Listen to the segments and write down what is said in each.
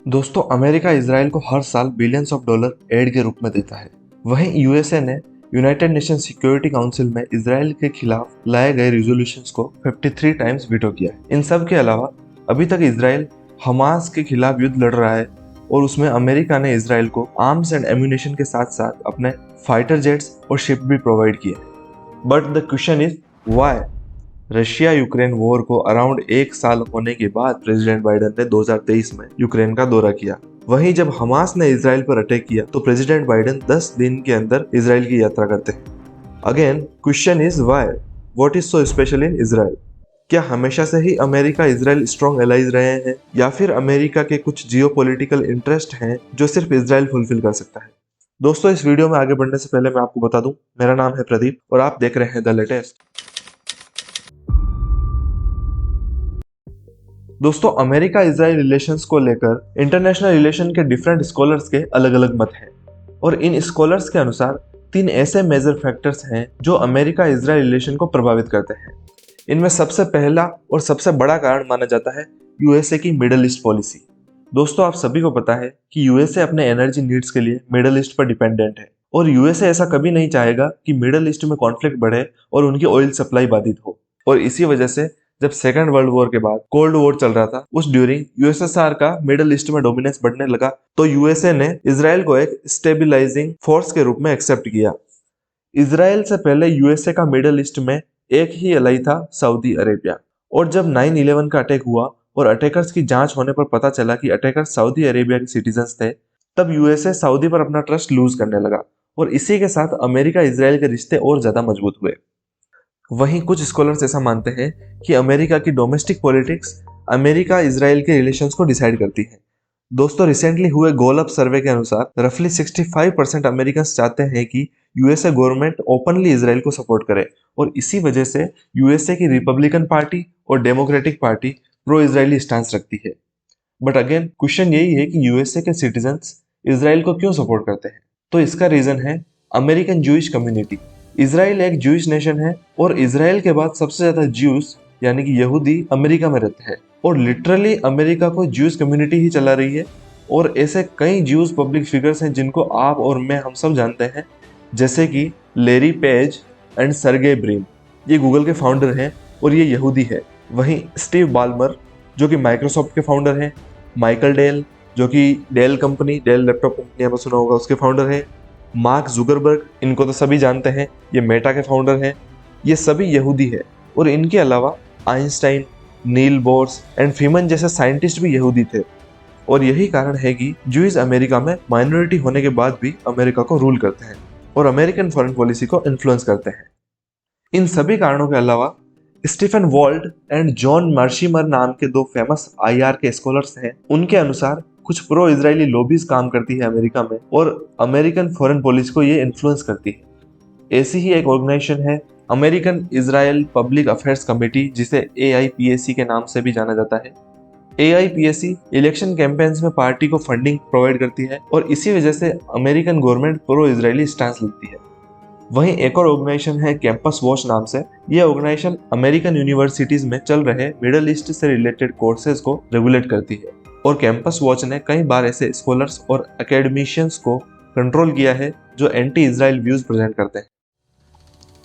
दोस्तों, America Israel को हर साल बिलियंस ऑफ डॉलर एड के रूप में देता है। वहीं यूएसए ने यूनाइटेड नेशन सिक्योरिटी काउंसिल में इजराइल के खिलाफ लाए गए रिजोल्यूशंस को 53 टाइम्स वीटो किया है। इन सब के अलावा अभी तक इजराइल हमास के खिलाफ युद्ध लड़ रहा है और उसमें अमेरिका ने इजराइल को आर्म्स एंड एम्यूनेशन के साथ साथ अपने फाइटर जेट्स और शिप भी प्रोवाइड किए हैं। But the question is why? Russia Ukraine war को अराउंड एक साल होने के बाद प्रेसिडेंट बाइडेन ने 2023 में यूक्रेन का दौरा किया। वहीं जब हमास ने इजराइल पर अटैक किया तो प्रेसिडेंट बाइडेन 10 दिन के अंदर इजराइल की यात्रा करते हैं। Again question is why? What is so special in Israel? क्या हमेशा से ही अमेरिका इजराइल स्ट्रॉन्ग एलाइज रहे हैं या फिर अमेरिका के कुछ जियोपॉलिटिकल इंटरेस्ट हैं जो सिर्फ इजराइल फुलफिल कर सकता है? दोस्तों, इस वीडियो में आगे बढ़ने से पहले मैं आपको बता दूं, मेरा नाम है प्रदीप और आप देख रहे हैं द लेटेस्ट। दोस्तों, अमेरिका इजराइल रिलेशंस को लेकर इंटरनेशनल रिलेशन के डिफरेंट स्कॉलर्स के अलग अलग मत हैं और इन स्कॉलर्स के अनुसार 3 ऐसे मेजर फैक्टर्स हैं जो अमेरिका इजराइल रिलेशन को प्रभावित करते हैं। इनमें सबसे पहला और सबसे बड़ा कारण माना जाता है यूएसए की मिडल ईस्ट पॉलिसी। दोस्तों, आप सभी को पता है कि यूएसए अपने एनर्जी नीड्स के लिए मिडल ईस्ट पर डिपेंडेंट है और यूएसए ऐसा कभी नहीं चाहेगा कि मिडल ईस्ट में कॉन्फ्लिक्ट बढ़े और उनकी ऑयल सप्लाई बाधित हो। और इसी वजह से जब सेकेंड वर्ल्ड वॉर के बाद कोल्ड वॉर चल रहा था, उस ड्यूरिंग यूएसएसआर का मिडल ईस्ट में डोमिनेंस बढ़ने लगा तो यूएसए ने इजराइल को एक स्टेबिलाइजिंग फोर्स के रूप में एक्सेप्ट किया। इजराइल से पहले यूएसए का मिडल ईस्ट में एक ही एलाई था, सऊदी अरेबिया। और जब 9/11 का अटैक हुआ और अटैकर्स की जांच होने पर पता चला कि अटैकर सऊदी अरेबिया के सिटीजन्स थे, तब यूएसए सऊदी पर अपना ट्रस्ट लूज करने लगा और इसी के साथ अमेरिका इजराइल के रिश्ते और ज्यादा मजबूत हुए। वहीं कुछ स्कॉलर्स ऐसा मानते हैं कि अमेरिका की डोमेस्टिक पॉलिटिक्स अमेरिका इजराइल के रिलेशंस को डिसाइड करती है। दोस्तों, रिसेंटली हुए गोलअप सर्वे के अनुसार रफली 65% अमेरिकन चाहते हैं कि यूएसए गवर्नमेंट ओपनली इजराइल को सपोर्ट करे और इसी वजह से यूएसए की रिपब्लिकन पार्टी और democratic party pro Israeli stance रखती है। बट अगेन क्वेश्चन यही है कि यूएसए के सिटीजन्स इजराइल को क्यों सपोर्ट करते हैं? तो इसका रीजन है अमेरिकन जूइश कम्युनिटी। इजराइल एक जूइश नेशन है और इजराइल के बाद सबसे ज्यादा ज्यूज यानी कि यहूदी अमेरिका में रहते हैं और लिटरली अमेरिका को ज्यूज कम्युनिटी ही चला रही है। और ऐसे कई ज्यूज पब्लिक फिगर्स हैं जिनको आप और मैं हम सब जानते हैं, जैसे कि Larry Page and Sergey Brin. ये गूगल के फाउंडर हैं और ये यहूदी है। वहीं स्टीव बाल्मर जो कि माइक्रोसॉफ्ट के फाउंडर हैं, माइकल डेल जो कि डेल लैपटॉप कंपनी आपने सुना होगा उसके फाउंडर हैं, मार्क जुगरबर्ग, इनको तो सभी जानते हैं, ये मेटा के फाउंडर हैं। ये सभी यहूदी है और इनके अलावा आइंस्टाइन, नील बोर्स एंड फीमन जैसे साइंटिस्ट भी यहूदी थे। और यही कारण है कि ज्यूज अमेरिका में माइनॉरिटी होने के बाद भी अमेरिका को रूल करते हैं और अमेरिकन फॉरेन पॉलिसी को इन्फ्लुएंस करते हैं। इन सभी कारणों के अलावा स्टीफन वॉल्ड एंड जॉन मार्शिमर नाम के 2 फेमस आईआर के स्कॉलर्स हैं। उनके अनुसार कुछ प्रो इजरायली लॉबीज काम करती है अमेरिका में और अमेरिकन फॉरेन पॉलिसी को ये इन्फ्लुएंस करती है। ऐसी ही एक ऑर्गेनाइजेशन है American Israel public affairs committee, जिसे AIPAC के नाम से भी जाना जाता है। AIPAC इलेक्शन कैंपेन्स में पार्टी को फंडिंग प्रोवाइड करती है और इसी वजह से American government pro Israeli stance लेती है। वहीं एक और ऑर्गेनाइजेशन है कैंपस वॉच नाम से। यह ऑर्गेनाइजेशन अमेरिकन यूनिवर्सिटीज में चल रहे मिडल ईस्ट से रिलेटेड कोर्सेज को रेगुलेट करती है और कैंपस वॉच ने कई बार ऐसे स्कॉलर्स और एकेडमिशियंस को कंट्रोल किया है जो एंटी इजराइल व्यूज प्रेजेंट करते हैं।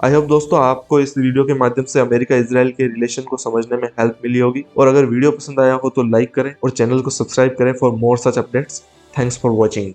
आई होप दोस्तों आपको इस वीडियो के माध्यम से अमेरिका इजराइल के रिलेशन को समझने में हेल्प मिली होगी और अगर वीडियो पसंद आया हो तो लाइक करें और चैनल को सब्सक्राइब करें for more such updates. Thanks for watching.